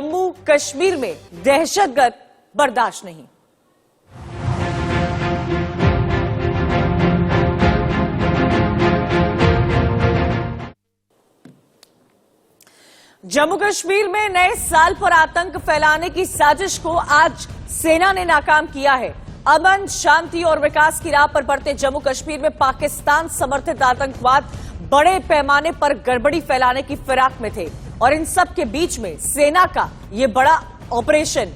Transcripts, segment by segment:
जम्मू कश्मीर में दहशतगर्द बर्दाश्त नहीं। जम्मू कश्मीर में नए साल पर आतंक फैलाने की साजिश को आज सेना ने नाकाम किया है। अमन, शांति और विकास की राह पर बढ़ते जम्मू कश्मीर में पाकिस्तान समर्थित आतंकवाद बड़े पैमाने पर गड़बड़ी फैलाने की फिराक में थे और इन सब के बीच में सेना का ये बड़ा ऑपरेशन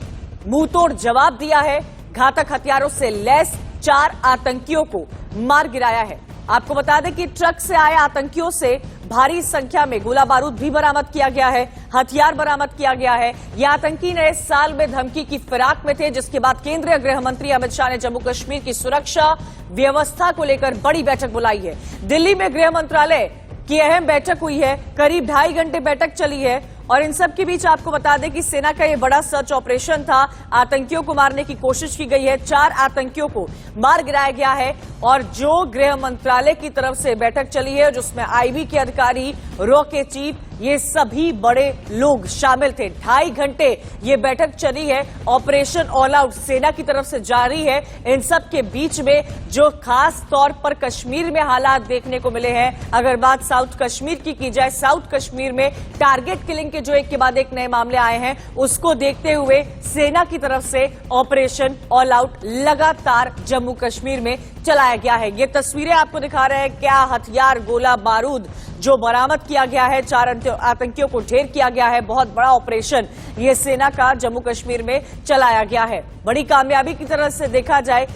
मुंहतोड़ जवाब दिया है। घातक हथियारों से लैस 4 आतंकियों को मार गिराया है। आपको बता दें कि ट्रक से आए आतंकियों से भारी संख्या में गोला बारूद भी बरामद किया गया है, हथियार बरामद किया गया है। ये आतंकी नए साल में धमकी की फिराक में थे, जिसके बाद केंद्रीय गृह मंत्री अमित शाह ने जम्मू कश्मीर की सुरक्षा व्यवस्था को लेकर बड़ी बैठक बुलाई है। दिल्ली में गृह मंत्रालय की अहम बैठक हुई है, करीब 2.5 घंटे बैठक चली है और इन सब के बीच आपको बता दें कि सेना का ये बड़ा सर्च ऑपरेशन था। आतंकियों को मारने की कोशिश की गई है, 4 आतंकियों को मार गिराया गया है और जो गृह मंत्रालय की तरफ से बैठक चली है जिसमें आईबी के अधिकारी, रॉ के चीफ, ये सभी बड़े लोग शामिल थे। 2.5 घंटे ये बैठक चली है। ऑपरेशन ऑल आउट सेना की तरफ से जारी है। इन सब के बीच में जो खास तौर पर कश्मीर में हालात देखने को मिले हैं, अगर बात साउथ कश्मीर की जाए, साउथ कश्मीर में टारगेट किलिंग के जो एक के बाद एक नए मामले आए हैं, उसको देखते हुए सेना की तरफ से ऑपरेशन ऑल आउट लगातार जम्मू कश्मीर में चलाया गया है। ये तस्वीरें आपको दिखा रहे हैं, क्या हथियार, गोला बारूद जो बरामद किया गया है, 4 आतंकियों को ढेर किया गया है। बहुत बड़ा ऑपरेशन ये सेना का जम्मू कश्मीर में चलाया गया है। बड़ी कामयाबी की तरह से देखा जाए,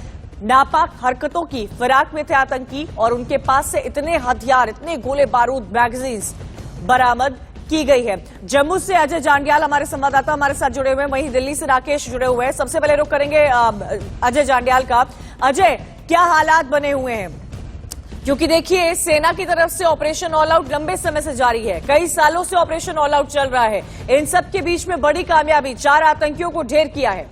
नापाक हरकतों की फिराक में थे आतंकी और उनके पास से इतने हथियार, इतने गोले बारूद, मैगजीन्स बरामद की गई है। जम्मू से अजय जांडियाल हमारे संवाददाता हमारे साथ जुड़े हुए हैं, वहीं दिल्ली से राकेश जुड़े हुए हैं। सबसे पहले रुख करेंगे अजय जांडियाल का। अजय, क्या हालात बने हुए हैं? क्योंकि देखिए, सेना की तरफ से ऑपरेशन ऑल आउट लंबे समय से जारी है, कई सालों से ऑपरेशन ऑल आउट चल रहा है। इन सब के बीच में बड़ी कामयाबी, 4 आतंकियों को ढेर किया है।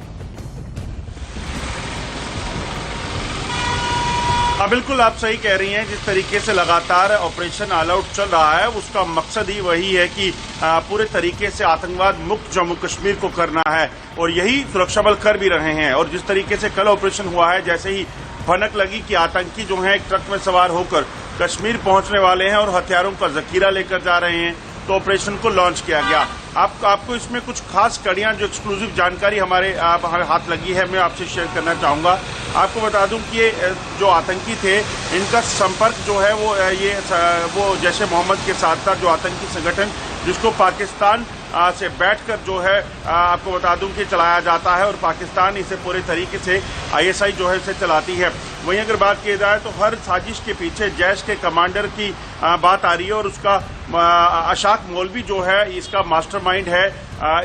हाँ, बिल्कुल आप सही कह रही हैं। जिस तरीके से लगातार ऑपरेशन ऑल आउट चल रहा है, उसका मकसद ही वही है कि पूरे तरीके से आतंकवाद मुक्त जम्मू कश्मीर को करना है और यही सुरक्षा बल कर भी रहे हैं। और जिस तरीके से कल ऑपरेशन हुआ है, जैसे ही भनक लगी कि आतंकी जो हैं एक ट्रक में सवार होकर कश्मीर पहुंचने वाले हैं और हथियारों का जखीरा लेकर जा रहे हैं, तो ऑपरेशन को लॉन्च किया गया। आपको इसमें कुछ खास कड़ियां, जो एक्सक्लूसिव जानकारी हमारे हाथ लगी है, मैं आपसे शेयर करना चाहूंगा। आपको बता दूं कि ये जो आतंकी थे, इनका संपर्क जो है वो जैश ए मोहम्मद के साथ था, जो आतंकी संगठन जिसको पाकिस्तान से बैठकर जो है आपको बता दूं कि चलाया जाता है और पाकिस्तान इसे पूरे तरीके से ISI जो है इसे चलाती है। वहीं अगर बात की जाए तो हर साजिश के पीछे जैश के कमांडर की बात आ रही है और उसका अशाक मौलवी जो है इसका मास्टरमाइंड है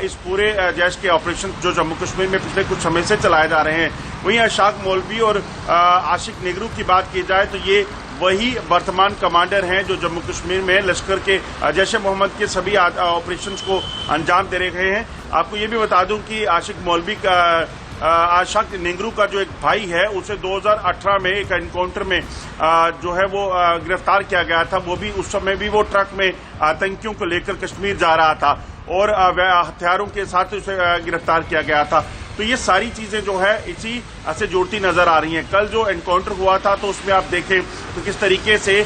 इस पूरे जैश के ऑपरेशन जो जम्मू कश्मीर में पिछले कुछ समय से चलाए जा रहे हैं। वहीं अशाक मौलवी और आशिक निगरू की बात की जाए तो ये वही वर्तमान कमांडर हैं जो जम्मू कश्मीर में लश्कर के जैश ए मोहम्मद के सभी ऑपरेशंस को अंजाम दे रहे हैं। आपको ये भी बता दूं कि आशिक मौलवी का आशिक निगरू का जो एक भाई है, उसे 2018 में एक एनकाउंटर में जो है वो गिरफ्तार किया गया था। वो भी उस समय भी वो ट्रक में आतंकियों को लेकर कश्मीर जा रहा था और हथियारों के साथ उसे गिरफ्तार किया गया था। तो ये सारी चीजें जो है इसी से जुड़ती नजर आ रही हैं। कल जो एनकाउंटर हुआ था तो उसमें आप देखें तो किस तरीके से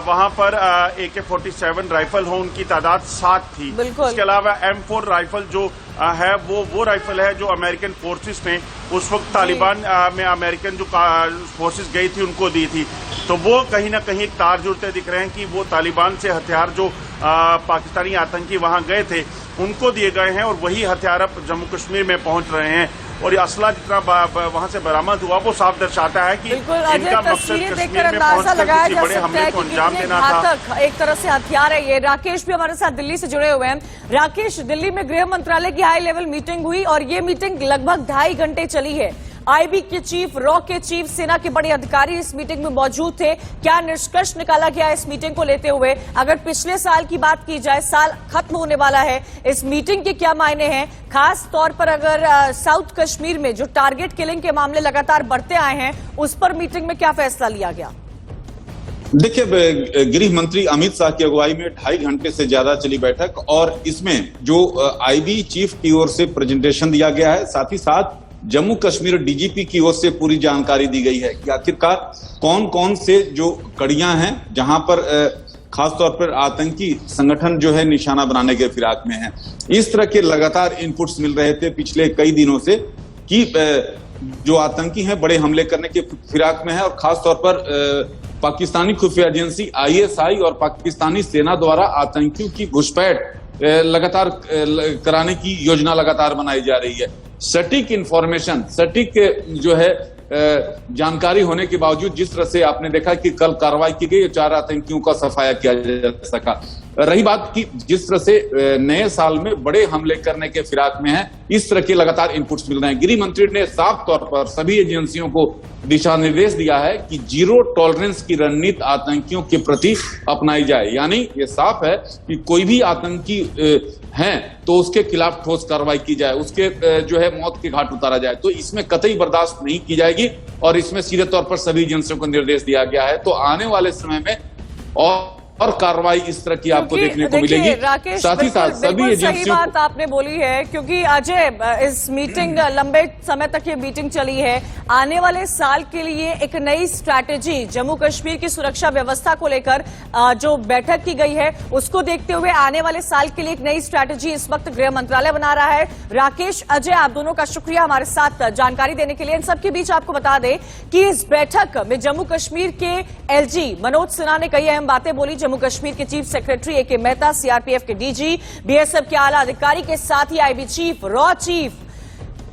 वहां पर AK-47 राइफल हो, उनकी तादाद 7 थी। इसके अलावा M4 राइफल जो है वो राइफल है जो अमेरिकन फोर्सेस ने उस वक्त तालिबान में अमेरिकन जो फोर्सेस गई थी उनको दी थी। तो वो कहीं ना कहीं एक तार जुड़ते दिख रहे हैं कि वो तालिबान से हथियार जो पाकिस्तानी आतंकी वहां गए थे उनको दिए गए हैं और वही हथियार अब जम्मू कश्मीर में पहुंच रहे हैं। और ये असला जितना वहां से बरामद हुआ वो साफ दर्शाता है कि इनका मकसद कश्मीर में पहुंचकर किसी बड़े हमले को अंजाम देना था। एक तरह से हथियार है ये। राकेश भी हमारे साथ दिल्ली से जुड़े हुए हैं। राकेश, दिल्ली में गृह मंत्रालय की हाई लेवल मीटिंग हुई और ये मीटिंग लगभग 2.5 घंटे चली है। आईबी के चीफ, रॉ के चीफ, सेना के बड़े अधिकारी इस मीटिंग में मौजूद थे। क्या निष्कर्ष निकाला गया इस मीटिंग को लेते हुए? अगर पिछले साल की बात की जाए, साल खत्म होने वाला है, इस मीटिंग के क्या मायने हैं? खास तौर पर अगर साउथ कश्मीर में जो टारगेट किलिंग के मामले लगातार बढ़ते आए हैं, उस पर मीटिंग में क्या फैसला लिया गया? देखिए, गृह मंत्री अमित शाह की अगुवाई में 2.5 घंटे से ज्यादा चली बैठक, और इसमें जो आईबी चीफ की ओर से प्रेजेंटेशन दिया गया है, साथ ही साथ जम्मू कश्मीर डीजीपी की ओर से पूरी जानकारी दी गई है कि आखिरकार कौन कौन से जो कड़ियां हैं जहां पर खासतौर पर आतंकी संगठन जो है निशाना बनाने के फिराक में है। इस तरह के लगातार इनपुट्स मिल रहे थे पिछले कई दिनों से कि जो आतंकी हैं बड़े हमले करने के फिराक में है, और खासतौर पर पाकिस्तानी खुफिया एजेंसी आईएसआई और पाकिस्तानी सेना द्वारा आतंकियों की घुसपैठ लगातार कराने की योजना लगातार बनाई जा रही है। सटीक इंफॉर्मेशन, सटीक जो है जानकारी होने के बावजूद जिस तरह से आपने देखा कि कल कार्रवाई की गई, 4 आतंकियों का सफाया किया जा सका। रही बात कि जिस तरह से नए साल में बड़े हमले करने के फिराक में है, इस तरह के लगातार इनपुट्स मिल रहे हैं। गृह मंत्री ने साफ तौर पर सभी एजेंसियों को दिशा निर्देश दिया है कि जीरो टॉलरेंस की रणनीति आतंकियों के प्रति अपनाई जाए। यानी ये साफ है कि कोई भी आतंकी हैं तो उसके खिलाफ ठोस कार्रवाई की जाए, उसके जो है मौत के घाट उतारा जाए। तो इसमें कतई बर्दाश्त नहीं की जाएगी, और इसमें सीधे तौर पर सभी एजेंसियों को निर्देश दिया गया है। तो आने वाले समय में और कार्रवाई इस तरह की आपको देखने को मिलेगी। साथ ही साथ सभी एजेंसियों, बात आपने बोली है, क्योंकि अजय इस मीटिंग लंबे समय तक ये मीटिंग चली है। आने वाले साल के लिए एक नई स्ट्रैटेजी जम्मू कश्मीर की सुरक्षा व्यवस्था को लेकर जो बैठक की गई है, उसको देखते हुए आने वाले साल के लिए एक नई स्ट्रैटेजी इस वक्त गृह मंत्रालय बना रहा है। राकेश, अजय, आप दोनों का शुक्रिया हमारे साथ जानकारी देने के लिए। इन सबके बीच आपको बता दें कि इस बैठक में जम्मू कश्मीर के एलजी मनोज सिन्हा ने कई अहम बातें बोली। जम्मू कश्मीर के chief secretary A K Mehta, CRPF के डीजी, बीएसएफ के आला अधिकारी के साथ ही आईबी चीफ, रॉ chief,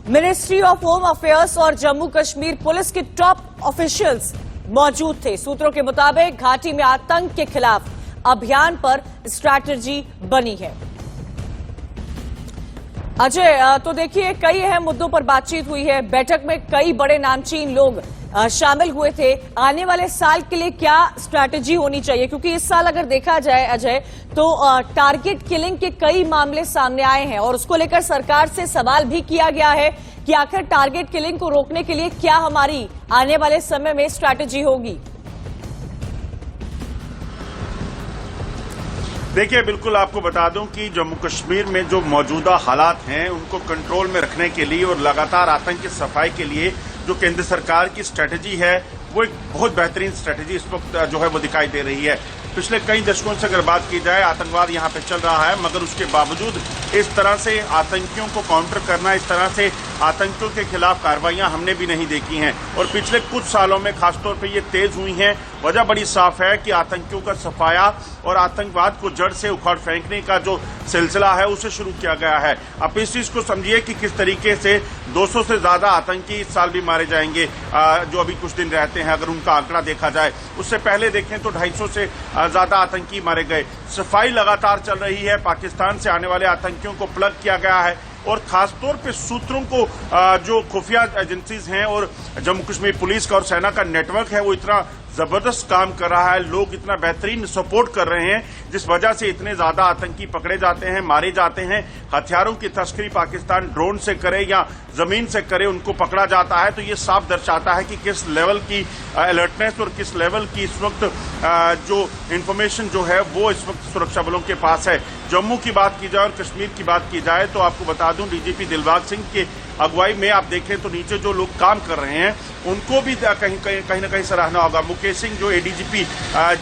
ministry of home affairs और जम्मू कश्मीर पुलिस के टॉप ऑफिशियल्स मौजूद थे। सूत्रों के मुताबिक घाटी में आतंक के खिलाफ अभियान पर स्ट्रैटेजी बनी है। अजय, तो देखिए कई अहम मुद्दों पर बातचीत हुई है। बैठक में कई बड़े नामचीन लोग शामिल हुए थे। आने वाले साल के लिए क्या स्ट्रैटेजी होनी चाहिए, क्योंकि इस साल अगर देखा जाए अजय तो टारगेट किलिंग के कई मामले सामने आए हैं, और उसको लेकर सरकार से सवाल भी किया गया है कि आखिर टारगेट किलिंग को रोकने के लिए क्या हमारी आने वाले समय में स्ट्रैटेजी होगी। देखिए, बिल्कुल आपको बता दूं कि जम्मू कश्मीर में जो मौजूदा हालात हैं उनको कंट्रोल में रखने के लिए और लगातार आतंक की सफाई के लिए जो केंद्र सरकार की स्ट्रेटेजी है वो एक बहुत बेहतरीन स्ट्रेटेजी इस वक्त जो है वो दिखाई दे रही है। पिछले कई दशकों से अगर बात की जाए, आतंकवाद यहाँ पे चल रहा है, मगर उसके बावजूद इस तरह से आतंकियों को काउंटर करना, इस तरह से आतंकियों के खिलाफ कार्रवाइयां हमने भी नहीं देखी हैं। और पिछले कुछ सालों में खासतौर पे ये तेज हुई हैं। वजह बड़ी साफ है कि आतंकियों का सफाया और आतंकवाद को जड़ से उखाड़ फेंकने का जो सिलसिला है उसे शुरू किया गया है। आप इस चीज को समझिए कि किस तरीके से 200 से ज्यादा आतंकी इस साल भी मारे जाएंगे, जो अभी कुछ दिन रहते हैं अगर उनका आंकड़ा देखा जाए। उससे पहले देखें तो 250 से ज्यादा आतंकी मारे गए। सफाई लगातार चल रही है, पाकिस्तान से आने वाले आतंकियों को प्लग किया गया है, और खासतौर पे सूत्रों को जो खुफिया एजेंसीज हैं और जम्मू कश्मीर पुलिस का और सेना का नेटवर्क है वो इतना जबरदस्त काम कर रहा है, लोग इतना बेहतरीन सपोर्ट कर रहे हैं, जिस वजह से इतने ज्यादा आतंकी पकड़े जाते हैं, मारे जाते हैं। हथियारों की तस्करी पाकिस्तान ड्रोन से करे या जमीन से करे, उनको पकड़ा जाता है। तो ये साफ दर्शाता है कि किस लेवल की अलर्टनेस और किस लेवल की इस वक्त जो इंफॉर्मेशन जो है वो इस वक्त सुरक्षा बलों के पास है। जम्मू की बात की जाए और कश्मीर की बात की जाए तो आपको बता दूं, डीजीपी दिलबाग सिंह के अगुवाई में आप देखें तो नीचे जो लोग काम कर रहे हैं उनको भी कहीं ना कहीं सराहना होगा। मुकेश सिंह जो एडीजीपी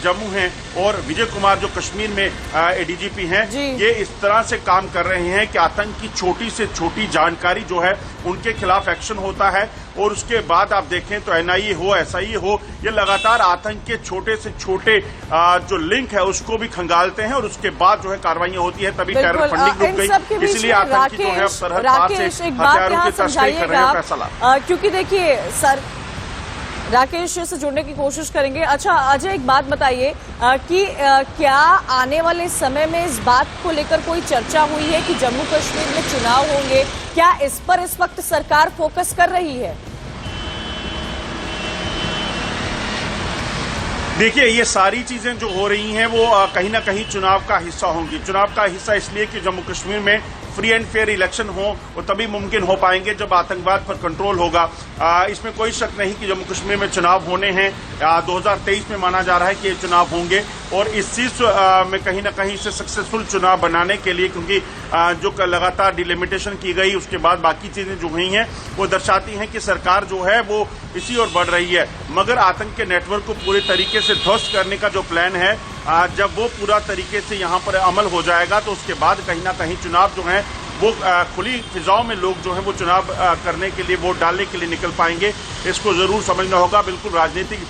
जम्मू हैं और विजय कुमार जो कश्मीर में एडीजीपी हैं, ये इस तरह से काम कर रहे हैं कि आतंक की छोटी से छोटी जानकारी जो है उनके खिलाफ एक्शन होता है, और उसके बाद आप देखें तो एनआईए हो, एसआईए हो, ये लगातार आतंक के छोटे से छोटे जो लिंक है उसको भी खंगालते हैं, और उसके बाद जो है कार्रवाइयां होती है। तभी टेरर फंडिंग रुक गई, इसलिए आतंकी जो है सरहद पार से हथियारों की तस्करी कर रहे हैं फैसला। क्योंकि देखिए सर, राकेश से जुड़ने की कोशिश करेंगे। अच्छा अजय, एक बात बताइए कि क्या आने वाले समय में इस बात को लेकर कोई चर्चा हुई है कि जम्मू कश्मीर में चुनाव होंगे? क्या इस पर इस वक्त सरकार फोकस कर रही है? देखिए, ये सारी चीजें जो हो रही हैं वो कहीं ना कहीं चुनाव का हिस्सा होंगी। चुनाव का हिस्सा इसलिए कि जम्मू कश्मीर में फ्री एंड फेयर इलेक्शन हो वो तभी मुमकिन हो पाएंगे जब आतंकवाद पर कंट्रोल होगा। इसमें कोई शक नहीं कि जम्मू कश्मीर में चुनाव होने हैं। 2023 में माना जा रहा है कि ये चुनाव होंगे और इस चीज में कहीं ना कहीं से सक्सेसफुल चुनाव बनाने के लिए, क्योंकि जो लगातार डिलिमिटेशन की गई उसके बाद बाकी चीजें जो हुई हैं वो दर्शाती हैं कि सरकार जो है वो इसी ओर बढ़ रही है। मगर आतंक के नेटवर्क को पूरे तरीके से ध्वस्त करने का जो प्लान है, जब वो पूरा तरीके से यहाँ पर अमल हो जाएगा तो उसके बाद कहीं ना कहीं चुनाव जो है वो खुली फिजाओं में लोग जो है वो चुनाव करने के लिए, वोट डालने के लिए निकल पाएंगे। इसको जरूर समझना होगा। बिल्कुल राजनीतिक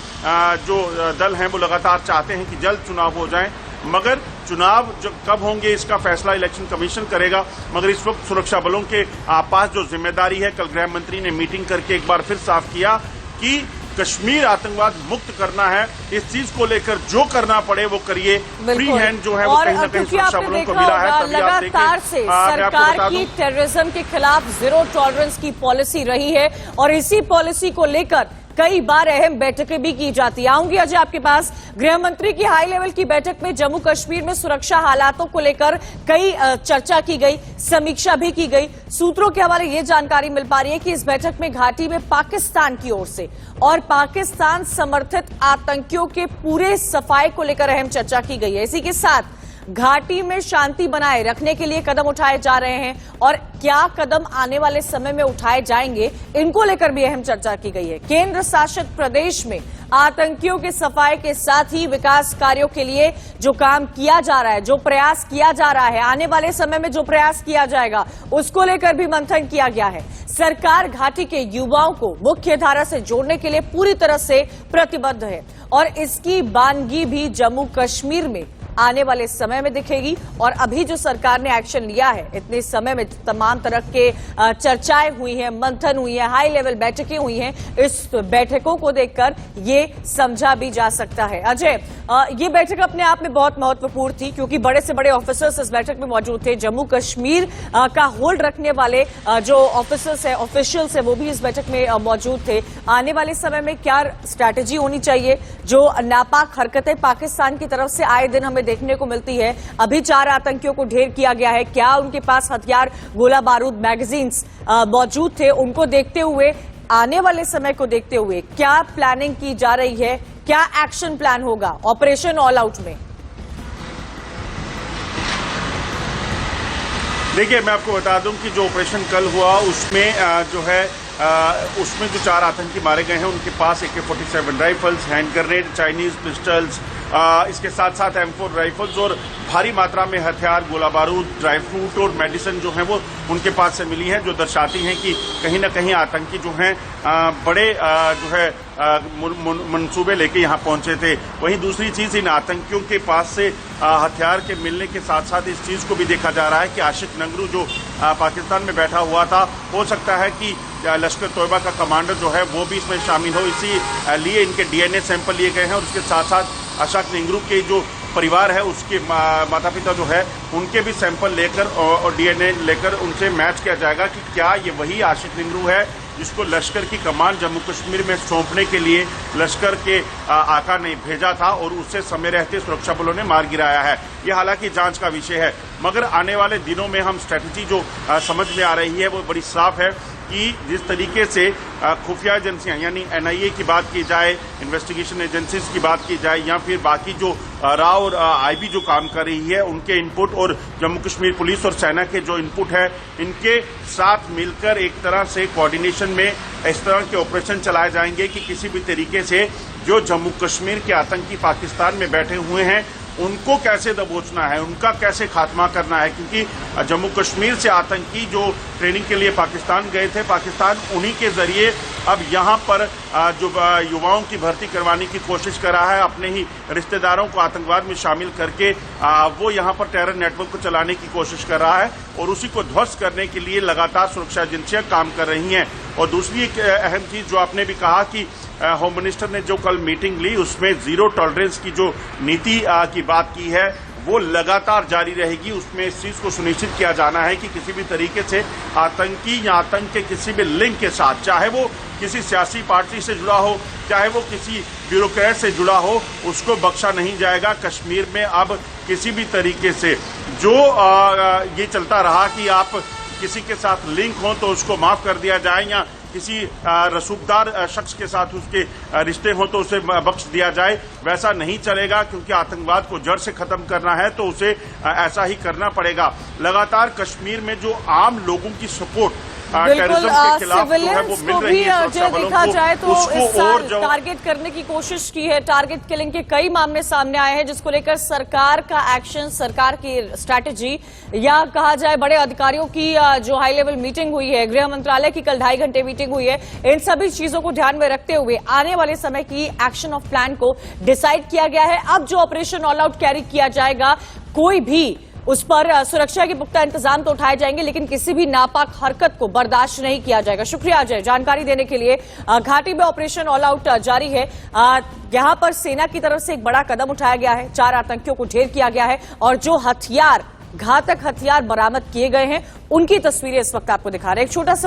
जो दल हैं वो लगातार चाहते हैं कि जल्द चुनाव हो जाएं, मगर चुनाव जो कब होंगे इसका फैसला इलेक्शन कमीशन करेगा। मगर इस वक्त सुरक्षा बलों के पास जो जिम्मेदारी है, कल गृह मंत्री ने मीटिंग करके एक बार फिर साफ किया कि कश्मीर आतंकवाद मुक्त करना है। इस चीज को लेकर जो करना पड़े वो करिए। फ्री हैंड जो है वो कहीं ना कहीं सुरक्षा बलों को मिला है। लगातार से सरकार की टेररिज्म के खिलाफ जीरो टॉलरेंस की पॉलिसी रही है और इसी पॉलिसी को लेकर कई बार अहम बैठकें भी की जाती है। आऊंगी अजय आपके पास। गृह मंत्री की हाई लेवल की बैठक में जम्मू कश्मीर में सुरक्षा हालातों को लेकर कई चर्चा की गई, समीक्षा भी की गई। सूत्रों के हवाले ये जानकारी मिल पा रही है कि इस बैठक में घाटी में पाकिस्तान की ओर से और पाकिस्तान समर्थित आतंकियों के पूरे सफाई को लेकर अहम चर्चा की गई है। इसी के साथ घाटी में शांति बनाए रखने के लिए कदम उठाए जा रहे हैं और क्या कदम आने वाले समय में उठाए जाएंगे, इनको लेकर भी अहम चर्चा की गई है। केंद्र शासित प्रदेश में आतंकियों के सफाई के साथ ही विकास कार्यों के लिए जो काम किया जा रहा है, जो प्रयास किया जा रहा है, आने वाले समय में जो प्रयास किया जाएगा उसको लेकर भी मंथन किया गया है। सरकार घाटी के युवाओं को मुख्य धारा से जोड़ने के लिए पूरी तरह से प्रतिबद्ध है और इसकी बानगी भी जम्मू कश्मीर में आने वाले समय में दिखेगी। और अभी जो सरकार ने एक्शन लिया है, इतने समय में तमाम तरह के चर्चाएं हुई हैं, मंथन हुई है, हाई लेवल बैठकें हुई हैं, इस बैठकों को देखकर ये समझा भी जा सकता है। अजय, ये बैठक अपने आप में बहुत महत्वपूर्ण थी क्योंकि बड़े से बड़े ऑफिसर्स इस बैठक में मौजूद थे। जम्मू कश्मीर का होल्ड रखने वाले जो ऑफिसर्स है, ऑफिशियल्स है, वो भी इस बैठक में मौजूद थे। आने वाले समय में क्या स्ट्रैटेजी होनी चाहिए? जो नापाक हरकतें पाकिस्तान की तरफ से आए दिन हमें देखने को मिलती है, अभी 4 आतंकियों को ढेर किया गया है, क्या उनके पास हथियार, गोला बारूद, मैगजीन्स मौजूद थे? उनको देखते हुए, आने वाले समय को देखते हुए क्या प्लानिंग की जा रही है? क्या एक्शन प्लान होगा ऑपरेशन ऑल आउट में? देखिए, मैं आपको बता दूं कि जो ऑपरेशन कल हुआ उसमें जो है उसमें जो 4 आतंकी मारे गए हैं उनके पास AK-47 rifles, hand grenade, Chinese pistols, इसके साथ साथ M4 राइफल्स और भारी मात्रा में हथियार, गोला बारूद, ड्राई फ्रूट और मेडिसिन जो है वो उनके पास से मिली है, जो दर्शाती हैं कि कहीं ना कहीं आतंकी जो हैं बड़े जो है मंसूबे लेके यहाँ पहुंचे थे। वहीं दूसरी चीज, इन आतंकियों के पास से हथियार के मिलने के साथ साथ इस चीज को भी देखा जा रहा है कि आशिक नंगरू जो पाकिस्तान में बैठा हुआ था, हो सकता है कि लश्कर तोयबा का कमांडर जो है वो भी इसमें शामिल हो। इसी लिए इनके DNA सैंपल लिए गए हैं और उसके साथ साथ आशिक नंगरू के जो परिवार है उसके माता पिता जो है उनके भी सैंपल लेकर और DNA लेकर उनसे मैच किया जाएगा कि क्या ये वही आशिक नंगरू है जिसको लश्कर की कमान जम्मू कश्मीर में सौंपने के लिए लश्कर के आका ने भेजा था और उससे समय रहते सुरक्षा बलों ने मार गिराया है। ये हालांकि जांच का विषय है, मगर आने वाले दिनों में हम स्ट्रेटजी जो समझ में आ रही है वो बड़ी साफ है कि जिस तरीके से खुफिया एजेंसियां यानी NIA की बात की जाए, इन्वेस्टिगेशन एजेंसीज की बात की जाए या फिर बाकी जो राव और IB जो काम कर रही है उनके इनपुट और जम्मू कश्मीर पुलिस और सेना के जो इनपुट है, इनके साथ मिलकर एक तरह से कोऑर्डिनेशन में इस तरह के ऑपरेशन चलाए जाएंगे कि किसी भी तरीके से जो जम्मू कश्मीर के आतंकी पाकिस्तान में बैठे हुए हैं उनको कैसे दबोचना है, उनका कैसे खात्मा करना है। क्योंकि जम्मू कश्मीर से आतंकी जो ट्रेनिंग के लिए पाकिस्तान गए थे, पाकिस्तान उन्हीं के जरिए अब यहाँ पर जो युवाओं की भर्ती करवाने की कोशिश कर रहा है, अपने ही रिश्तेदारों को आतंकवाद में शामिल करके वो यहाँ पर टेरर नेटवर्क को चलाने की कोशिश कर रहा है और उसी को ध्वस्त करने के लिए लगातार सुरक्षा एजेंसियां काम कर रही हैं। और दूसरी एक अहम चीज जो आपने भी कहा कि होम मिनिस्टर ने जो कल मीटिंग ली उसमें जीरो टॉलरेंस की जो नीति की बात की है वो लगातार जारी रहेगी। उसमें इस चीज को सुनिश्चित किया जाना है कि किसी भी तरीके से आतंकी या आतंक के किसी भी लिंक के साथ, चाहे वो किसी सियासी पार्टी से जुड़ा हो, चाहे वो किसी ब्यूरोक्रेट से जुड़ा हो, उसको बख्शा नहीं जाएगा। कश्मीर में अब किसी भी तरीके से जो ये चलता रहा कि आप किसी के साथ लिंक हो तो उसको माफ कर दिया जाए या किसी रसूखदार शख्स के साथ उसके रिश्ते हो तो उसे बख्श दिया जाए, वैसा नहीं चलेगा क्योंकि आतंकवाद को जड़ से खत्म करना है तो उसे ऐसा ही करना पड़ेगा। लगातार कश्मीर में जो आम लोगों की सपोर्ट टेररिज्म के खिलाफ जो है वो मिल रही है, सुरक्षा बलों देखा जाए को तो इस उसको साल और जो टारगेट करने की कोशिश की है। टारगेट किलिंग के कई मामले सामने आए हैं जिसको लेकर सरकार का एक्शन, सरकार की स्ट्रैटेजी या कहा जाए बड़े अधिकारियों की जो हाई लेवल मीटिंग हुई है, गृह मंत्रालय की कल 2.5 घंटे मीटिंग हुई है, इन सभी चीजों को ध्यान में रखते हुए आने वाले समय की एक्शन ऑफ प्लान को डिसाइड किया गया है। अब जो ऑपरेशन ऑल आउट कैरी किया जाएगा, कोई भी उस पर सुरक्षा के पुख्ता इंतजाम तो उठाए जाएंगे लेकिन किसी भी नापाक हरकत को बर्दाश्त नहीं किया जाएगा। शुक्रिया अजय जानकारी देने के लिए। घाटी में ऑपरेशन ऑल आउट जारी है। यहां पर सेना की तरफ से एक बड़ा कदम उठाया गया है, 4 आतंकियों को ढेर किया गया है और जो हथियार, घातक हथियार बरामद किए गए हैं उनकी तस्वीरें इस वक्त आपको दिखा रहे हैं। एक छोटा सा